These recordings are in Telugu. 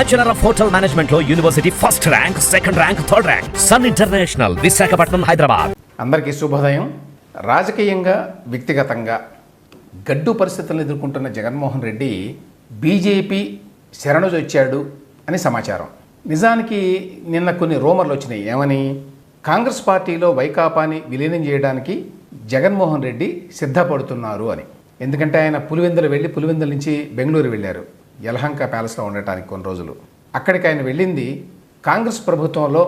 బ్యాచులర్ ఆఫ్ హోటల్ మేనేజ్మెంట్ లో university first rank, second rank, third rank. Sun international, Visakhapatnam, Hyderabad. అందరికీ శుభోదయం. రాజకీయంగా, వ్యక్తిగతంగా గడ్డు పరిస్థితులను ఎదుర్కొంటున్న జగన్మోహన్ రెడ్డి బీజేపీ శరణుజొచ్చాడు అని సమాచారం. నిజానికి నిన్న కొన్ని రూమర్లు వచ్చినాయి. ఏమని? కాంగ్రెస్ పార్టీలో వైకాపాని విలీనం చేయడానికి జగన్మోహన్ రెడ్డి సిద్ధపడుతున్నారు అని. ఎందుకంటే ఆయన పులివెందుల నుంచి బెంగళూరు వెళ్ళారు, యలహంక ప్యాలెస్లో ఉండటానికి కొన్ని రోజులు. అక్కడికి ఆయన వెళ్ళింది కాంగ్రెస్ ప్రభుత్వంలో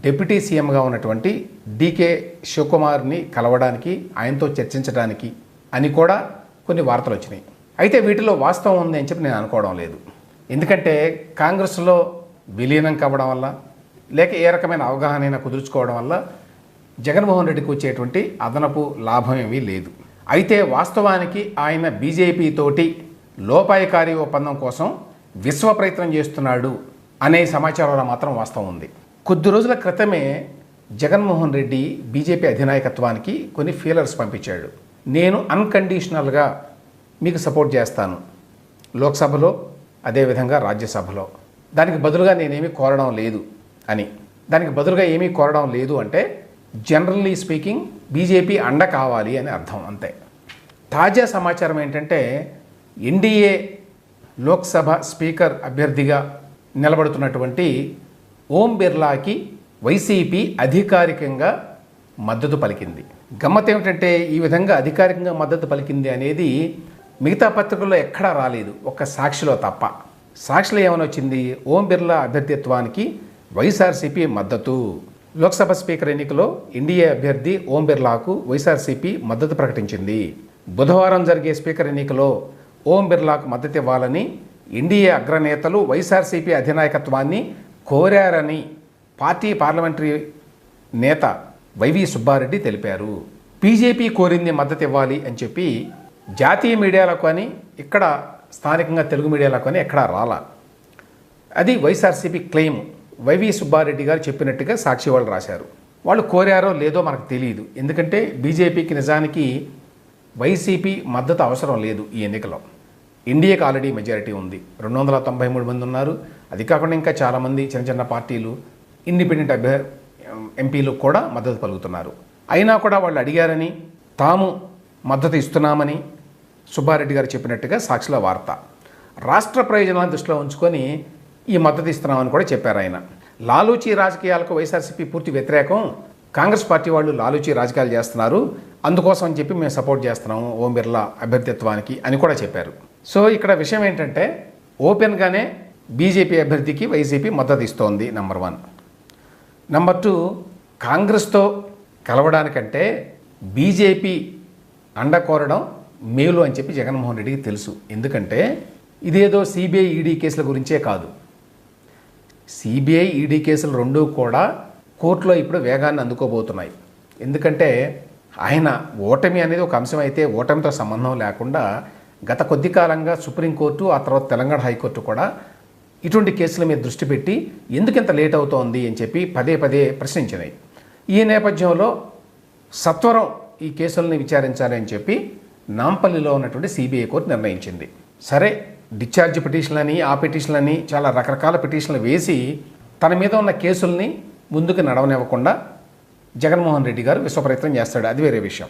డిప్యూటీ సీఎంగా ఉన్నటువంటి డీకే శివకుమార్ని కలవడానికి, ఆయనతో చర్చించడానికి అని కూడా కొన్ని వార్తలు వచ్చినాయి. అయితే వీటిలో వాస్తవం ఉంది అని చెప్పి నేను అనుకోవడం లేదు. ఎందుకంటే కాంగ్రెస్లో విలీనం కావడం వల్ల, లేక ఏ రకమైన అవగాహన కుదుర్చుకోవడం వల్ల జగన్మోహన్ రెడ్డికి వచ్చేటువంటి అదనపు లాభం ఏమీ లేదు. అయితే వాస్తవానికి ఆయన బీజేపీ తోటి లోపాయకారి ఒప్పందం కోసం విశ్వ ప్రయత్నం చేస్తున్నాడు అనే సమాచారంలో మాత్రం వాస్తవం ఉంది. కొద్ది రోజుల క్రితమే జగన్మోహన్ రెడ్డి బీజేపీ అధినాయకత్వానికి కొన్ని ఫీలర్స్ పంపించాడు. నేను అన్కండిషనల్గా మీకు సపోర్ట్ చేస్తాను లోక్సభలో, అదేవిధంగా రాజ్యసభలో. దానికి బదులుగా నేనేమీ కోరడం లేదు అని. దానికి బదులుగా ఏమీ కోరడం లేదు అంటే జనరల్లీ స్పీకింగ్ బీజేపీ అండ కావాలి అని అర్థం, అంతే. తాజా సమాచారం ఏంటంటే ఎన్డీఏ లోక్సభ స్పీకర్ అభ్యర్థిగా నిలబడుతున్నటువంటి ఓం బిర్లాకి వైసీపీ అధికారికంగా మద్దతు పలికింది. గమ్మత్ ఏమిటంటే ఈ విధంగా అధికారికంగా మద్దతు పలికింది అనేది మిగతా పత్రికల్లో ఎక్కడా రాలేదు, ఒక్క సాక్షిలో తప్ప. సాక్షిలో ఏమని వచ్చింది? ఓం బిర్లా అభ్యర్థిత్వానికి వైఎస్ఆర్సీపీ మద్దతు. లోక్సభ స్పీకర్ ఎన్నికలో ఎన్డీఏ అభ్యర్థి ఓం బిర్లాకు వైఎస్ఆర్సీపీ మద్దతు ప్రకటించింది. బుధవారం జరిగే స్పీకర్ ఎన్నికలో ఓం బిర్లాకు మద్దతు ఇవ్వాలని ఎన్డీఏ అగ్రనేతలు వైఎస్ఆర్సీపీ అధినాయకత్వాన్ని కోరారని పార్టీ పార్లమెంటరీ నేత వైవి సుబ్బారెడ్డి తెలిపారు. బీజేపీ కోరింది మద్దతు ఇవ్వాలి అని చెప్పి జాతీయ మీడియాలకు అని, ఇక్కడ స్థానికంగా తెలుగు మీడియాలకు అని ఎక్కడా రాలా. అది వైఎస్ఆర్సీపీ క్లెయిమ్. వైవి సుబ్బారెడ్డి గారు చెప్పినట్టుగా సాక్షి వాళ్ళు రాశారు. వాళ్ళు కోరారో లేదో మనకు తెలియదు. ఎందుకంటే బీజేపీకి నిజానికి వైసీపీ మద్దతు అవసరం లేదు ఈ ఎన్నికలో. ఎన్డీఏకి ఆల్రెడీ మెజారిటీ ఉంది, 293 మంది ఉన్నారు. అది కాకుండా ఇంకా చాలామంది చిన్న చిన్న పార్టీలు, ఇండిపెండెంట్ ఎంపీలు కూడా మద్దతు పలుకుతున్నారు. అయినా కూడా వాళ్ళు అడిగారని, తాము మద్దతు ఇస్తున్నామని సుబ్బారెడ్డి గారు చెప్పినట్టుగా సాక్షిలో వార్త. రాష్ట్ర ప్రయోజనాలను దృష్టిలో ఉంచుకొని ఈ మద్దతు ఇస్తున్నామని కూడా చెప్పారు ఆయన. లాలూచీ రాజకీయాలకు వైఎస్ఆర్సీపీ పూర్తి వ్యతిరేకం, కాంగ్రెస్ పార్టీ వాళ్ళు లాలూచీ రాజకీయాలు చేస్తున్నారు, అందుకోసం అని చెప్పి మేము సపోర్ట్ చేస్తున్నాము ఓం బిర్లా అభ్యర్థిత్వానికి అని కూడా చెప్పారు. సో ఇక్కడ విషయం ఏంటంటే ఓపెన్గానే బీజేపీ అభ్యర్థికి వైసీపీ మద్దతు ఇస్తోంది, నెంబర్ 1. నెంబర్ 2, కాంగ్రెస్తో కలవడానికంటే బీజేపీ అండ కోరడం మేలు అని చెప్పి జగన్మోహన్ రెడ్డికి తెలుసు. ఎందుకంటే ఇదేదో సిబిఐ ఈడీ కేసుల గురించే కాదు. సిబిఐ ఈడీ కేసులు రెండూ కూడా కోర్టులో ఇప్పుడు వేగాన్ని అందుకోబోతున్నాయి. ఎందుకంటే ఆయన ఓటమి అనేది ఒక అంశం అయితే, ఓటమితో సంబంధం లేకుండా గత కొద్ది కాలంగా సుప్రీంకోర్టు, ఆ తర్వాత తెలంగాణ హైకోర్టు కూడా ఇటువంటి కేసుల మీద దృష్టి పెట్టి ఎందుకు ఇంత లేట్ అవుతోంది అని చెప్పి పదే పదే ప్రశ్నించినాయి. ఈ నేపథ్యంలో సత్వరం ఈ కేసుల్ని విచారించాలి అని చెప్పి నాంపల్లిలో ఉన్నటువంటి సిబిఐ కోర్టు నిర్ణయించింది. సరే, డిశ్చార్జ్ పిటిషన్లని, ఆ పిటిషన్లని, చాలా రకరకాల పిటిషన్లు వేసి తన మీద ఉన్న కేసుల్ని ముందుకు నడవనివ్వకుండా జగన్మోహన్ రెడ్డి గారు విశ్వప్రయత్నం చేస్తాడు, అది వేరే విషయం.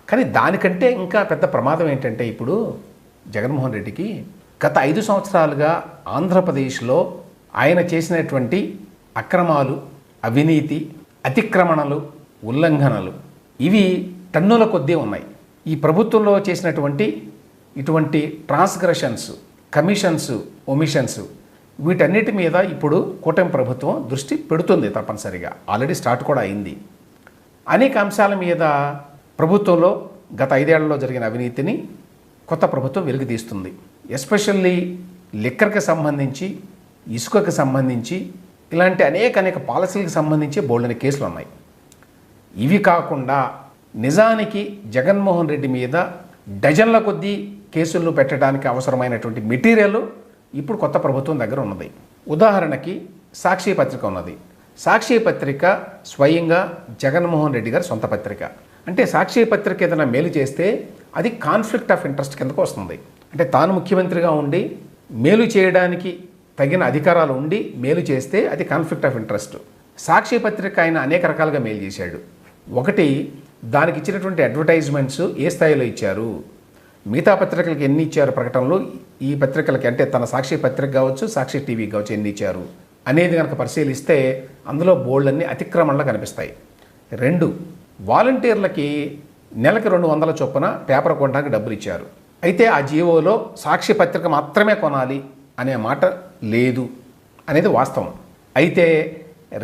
కానీ దానికంటే ఇంకా పెద్ద ప్రమాదం ఏంటంటే ఇప్పుడు జగన్మోహన్ రెడ్డికి గత 5 సంవత్సరాలుగా ఆంధ్రప్రదేశ్లో ఆయన చేసినటువంటి అక్రమాలు, అవినీతి, అతిక్రమణలు, ఉల్లంఘనలు ఇవి టన్నుల కొద్దీ ఉన్నాయి. ఈ ప్రభుత్వంలో చేసినటువంటి ఇటువంటి ట్రాన్స్గ్రెషన్స్, కమిషన్స్, ఒమిషన్స్ వీటన్నిటి మీద ఇప్పుడు కూటమి ప్రభుత్వం దృష్టి పెడుతుంది తప్పనిసరిగా. ఆల్రెడీ స్టార్ట్ కూడా అయింది. అనేక అంశాల మీద ప్రభుత్వంలో గత 5 ఏళ్లలో జరిగిన అవినీతిని కొత్త ప్రభుత్వం వెలుగుతీస్తుంది. ఎస్పెషల్లీ లిక్కర్కి సంబంధించి, ఇసుకకి సంబంధించి, ఇలాంటి అనేక పాలసీలకు సంబంధించి బోల్డని కేసులు ఉన్నాయి. ఇవి కాకుండా నిజానికి జగన్మోహన్ రెడ్డి మీద డజన్ల కొద్దీ కేసులను పెట్టడానికి అవసరమైనటువంటి మెటీరియల్ ఇప్పుడు కొత్త ప్రభుత్వం దగ్గర ఉన్నది. ఉదాహరణకి సాక్షి పత్రిక ఉన్నది. సాక్షి పత్రిక స్వయంగా జగన్మోహన్ రెడ్డి గారి సొంత పత్రిక. అంటే సాక్షి పత్రిక ఏదైనా మేలు చేస్తే అది కాన్ఫ్లిక్ట్ ఆఫ్ ఇంట్రెస్ట్ కిందకు వస్తుంది. అంటే తాను ముఖ్యమంత్రిగా ఉండి మేలు చేయడానికి తగిన అధికారాలు ఉండి మేలు చేస్తే అది కాన్ఫ్లిక్ట్ ఆఫ్ ఇంట్రెస్ట్. సాక్షి పత్రిక ఆయన అనేక రకాలుగా మేలు చేశాడు. ఒకటి, దానికి ఇచ్చినటువంటి అడ్వర్టైజ్మెంట్స్ ఏ స్థాయిలో ఇచ్చారు, మిగతా పత్రికలకు ఎన్ని ఇచ్చారు ప్రకటనలు, ఈ పత్రికలకి అంటే తన సాక్షి పత్రిక కావచ్చు, సాక్షి టీవీ కావచ్చు ఎన్ని ఇచ్చారు అనేది కనుక పరిశీలిస్తే అందులో బోల్డన్ని అతిక్రమణలు కనిపిస్తాయి. 2, వాలంటీర్లకి నెలకి 200 చొప్పున పేపర్ కొనడానికి డబ్బులు ఇచ్చారు. అయితే ఆ జీవోలో సాక్షి పత్రిక మాత్రమే కొనాలి అనే మాట లేదు అనేది వాస్తవం. అయితే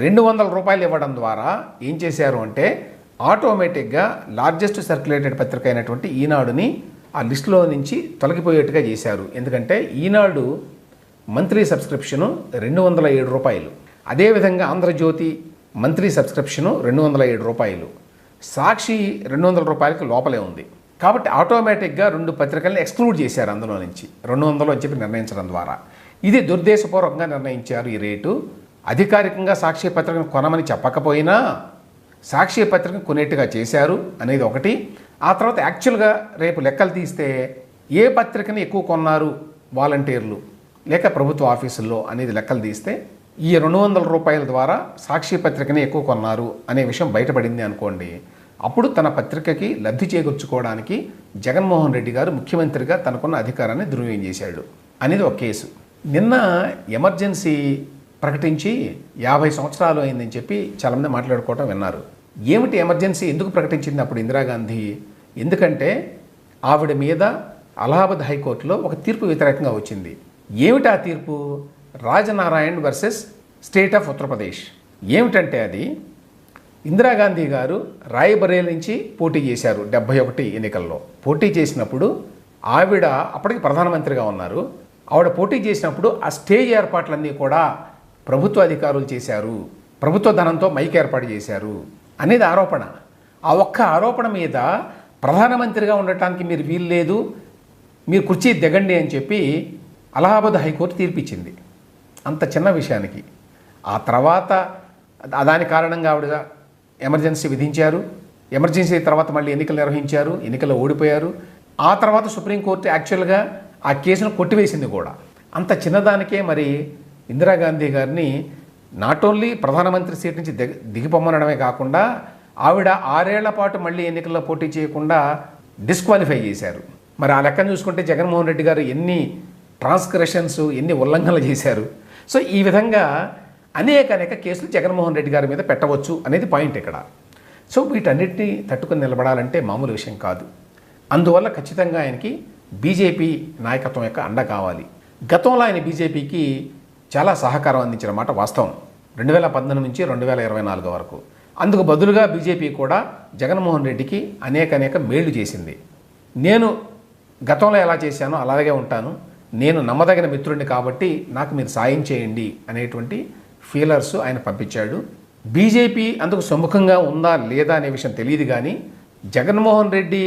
200 రూపాయలు ఇవ్వడం ద్వారా ఏం చేశారు అంటే ఆటోమేటిక్గా లార్జెస్ట్ సర్క్యులేటెడ్ పత్రిక అయినటువంటి ఈనాడుని ఆ లిస్టులో నుంచి తొలగిపోయేట్టుగా చేశారు. ఎందుకంటే ఈనాడు మంత్లీ సబ్స్క్రిప్షను 207 రూపాయలు, అదేవిధంగా ఆంధ్రజ్యోతి మంత్లీ సబ్స్క్రిప్షను 207 రూపాయలు, సాక్షి 200 రూపాయలకి లోపలే ఉంది. కాబట్టి ఆటోమేటిక్గా 2 పత్రికల్ని ఎక్స్క్లూడ్ చేశారు అందులో నుంచి 200 అని చెప్పి నిర్ణయించడం ద్వారా. ఇది దుర్దేశపూర్వకంగా నిర్ణయించారు ఈ రేటు. అధికారికంగా సాక్షి పత్రికను కొనమని చెప్పకపోయినా సాక్షి పత్రికను కొనేట్టుగా చేశారు అనేది ఒకటి. ఆ తర్వాత యాక్చువల్గా రేపు లెక్కలు తీస్తే ఏ పత్రికని ఎక్కువ కొన్నారు వాలంటీర్లు లేక ప్రభుత్వ ఆఫీసుల్లో అనేది లెక్కలు తీస్తే ఈ 200 రూపాయల ద్వారా సాక్షి పత్రికని ఎక్కువ కొన్నారు అనే విషయం బయటపడింది అనుకోండి. అప్పుడు తన పత్రికకి లబ్ధి చేకూర్చుకోవడానికి జగన్మోహన్ రెడ్డి గారు ముఖ్యమంత్రిగా తనకున్న అధికారాన్ని దుర్వినియోగం చేశాడు అనేది ఒక కేసు. నిన్న ఎమర్జెన్సీ ప్రకటించి 50 సంవత్సరాలు అయిందని చెప్పి చాలామంది మాట్లాడుకోవటం విన్నారు. ఏమిటి ఎమర్జెన్సీ ఎందుకు ప్రకటించింది అప్పుడు ఇందిరాగాంధీ? ఎందుకంటే ఆవిడ మీద అలహాబాద్ హైకోర్టులో ఒక తీర్పు వ్యతిరేకంగా వచ్చింది. ఏమిటి ఆ తీర్పు? Rajnarayan versus state of Uttar Pradesh. ఏమిటంటే అది ఇందిరాగాంధీ గారు రాయ్బరేలీ నుంచి పోటీ చేశారు 71 ఎన్నికల్లో. పోటీ చేసినప్పుడు ఆవిడ అప్పటికి ప్రధానమంత్రిగా ఉన్నారు. ఆవిడ పోటీ చేసినప్పుడు ఆ స్టేజ్ ఏర్పాట్లన్నీ కూడా ప్రభుత్వ అధికారులు చేశారు, ప్రభుత్వ ధనంతో మైక్ ఏర్పాటు చేశారు అనేది ఆరోపణ. ఆ ఒక్క ఆరోపణ మీద ప్రధానమంత్రిగా ఉండటానికి మీరు వీల్లేదు, మీరు కుర్చీ దిగండి అని చెప్పి అలహాబాద్ హైకోర్టు తీర్పిచ్చింది అంత చిన్న విషయానికి. ఆ తర్వాత దాని కారణంగా ఆవిడ ఎమర్జెన్సీ విధించారు. ఎమర్జెన్సీ తర్వాత మళ్ళీ ఎన్నికలు నిర్వహించారు, ఎన్నికల్లో ఓడిపోయారు. ఆ తర్వాత సుప్రీంకోర్టు యాక్చువల్గా ఆ కేసును కొట్టివేసింది కూడా. అంత చిన్నదానికే మరి ఇందిరాగాంధీ గారిని నాట్ ఓన్లీ ప్రధానమంత్రి సీట్ నుంచి దిగిపోమ్మనడమే కాకుండా ఆవిడ 6 ఏళ్ల పాటు మళ్ళీ ఎన్నికల్లో పోటీ చేయకుండా డిస్క్వాలిఫై చేశారు. మరి ఆ లెక్కను చూసుకుంటే జగన్మోహన్ రెడ్డి గారు ఎన్ని ట్రాన్స్గ్రెషన్స్, ఎన్ని ఉల్లంఘనలు చేశారు. సో ఈ విధంగా అనేక కేసులు జగన్మోహన్ రెడ్డి గారి మీద పెట్టవచ్చు అనేది పాయింట్ ఇక్కడ. సో వీటన్నిటిని తట్టుకుని నిలబడాలంటే మామూలు విషయం కాదు. అందువల్ల ఖచ్చితంగా ఆయనకి బీజేపీ నాయకత్వం యొక్క అండ కావాలి. గతంలో ఆయన బీజేపీకి చాలా సహకారం అందించిన మాట వాస్తవం 2014 నుంచి 2024 వరకు. అందుకు బదులుగా బీజేపీ కూడా జగన్మోహన్ రెడ్డికి అనేక మేళ్లు చేసింది. నేను గతంలో ఎలా చేశానో అలాగే ఉంటాను, నేను నమ్మదగిన మిత్రుడిని కాబట్టి నాకు మీరు సాయం చేయండి అనేటువంటి ఫీలర్స్ ఆయన పంపించాడు. బీజేపీ అందుకు సుముఖంగా ఉందా లేదా అనే విషయం తెలియదు. కానీ జగన్మోహన్ రెడ్డి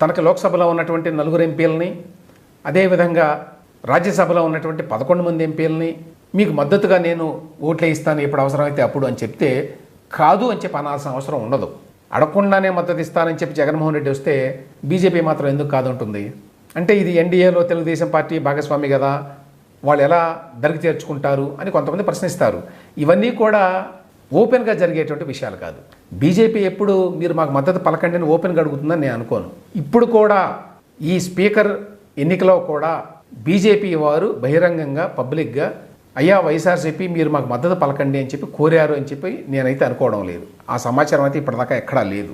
తనకు లోక్సభలో ఉన్నటువంటి 4 ఎంపీలని, అదేవిధంగా రాజ్యసభలో ఉన్నటువంటి 11 మంది ఎంపీలని మీకు మద్దతుగా నేను ఓట్లే ఇస్తాను ఎప్పుడు అవసరమైతే అప్పుడు అని చెప్తే కాదు అని చెప్పి అనాల్సిన అవసరం ఉండదు. అడగకుండానే మద్దతు ఇస్తానని చెప్పి జగన్మోహన్ రెడ్డి వస్తే బీజేపీ మాత్రం ఎందుకు కాదంటుంది? అంటే ఇది ఎన్డీఏలో తెలుగుదేశం పార్టీ భాగస్వామి కదా, వాళ్ళు ఎలా దరికి చేర్చుకుంటారు అని కొంతమంది ప్రశ్నిస్తారు. ఇవన్నీ కూడా ఓపెన్గా జరిగేటువంటి విషయాలు కాదు. బీజేపీ ఎప్పుడు మీరు మాకు మద్దతు పలకండి అని ఓపెన్గా అడుగుతుందని నేను అనుకోను. ఇప్పుడు కూడా ఈ స్పీకర్ ఎన్నికలో కూడా బీజేపీ వారు బహిరంగంగా పబ్లిక్గా అయ్యా వైఎస్ఆర్సీపీ మీరు మాకు మద్దతు పలకండి అని చెప్పి కోరారు అని చెప్పి నేనైతే అనుకోవడం లేదు. ఆ సమాచారం అయితే ఇప్పటిదాకా ఎక్కడా లేదు.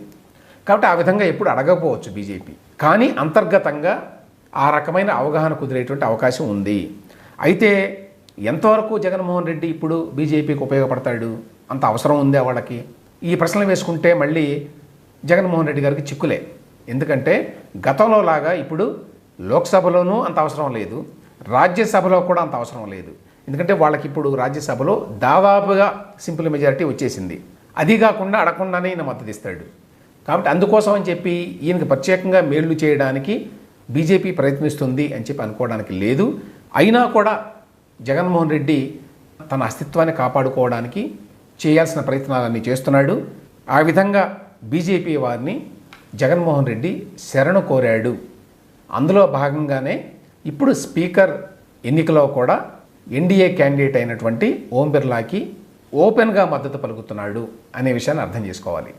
కాబట్టి ఆ విధంగా ఎప్పుడు అడగకపోవచ్చు బీజేపీ. కానీ అంతర్గతంగా ఆ రకమైన అవగాహన కుదిరేటువంటి అవకాశం ఉంది. అయితే ఎంతవరకు జగన్మోహన్ రెడ్డి ఇప్పుడు బీజేపీకి ఉపయోగపడతాడు, అంత అవసరం ఉందే వాళ్ళకి? ఈ ప్రశ్నలు వేసుకుంటే మళ్ళీ జగన్మోహన్ రెడ్డి గారికి చిక్కులే. ఎందుకంటే గతంలో లాగా ఇప్పుడు లోక్సభలోనూ అంత అవసరం లేదు, రాజ్యసభలో కూడా అంత అవసరం లేదు. ఎందుకంటే వాళ్ళకి ఇప్పుడు రాజ్యసభలో దాదాపుగా సింపుల్ మెజారిటీ వచ్చేసింది. అది కాకుండా అడగకుండానే ఈయన మద్దతు ఇస్తాడు. కాబట్టి అందుకోసం అని చెప్పి ఈయనకి ప్రత్యేకంగా మేళ్లు చేయడానికి బీజేపీ ప్రయత్నిస్తుంది అని చెప్పి అనుకోవడానికి లేదు. అయినా కూడా జగన్మోహన్ రెడ్డి తన అస్తిత్వాన్ని కాపాడుకోవడానికి చేయాల్సిన ప్రయత్నాలన్నీ చేస్తున్నాడు. ఆ విధంగా బీజేపీ వారిని జగన్మోహన్ రెడ్డి శరణు కోరాడు. అందులో భాగంగానే ఇప్పుడు స్పీకర్ ఎన్నికలో కూడా ఎన్డీఏ క్యాండిడేట్ అయినటువంటి ఓం బిర్లాకి ఓపెన్గా మద్దతు పలుకుతున్నాడు అనే విషయాన్ని అర్థం చేసుకోవాలి.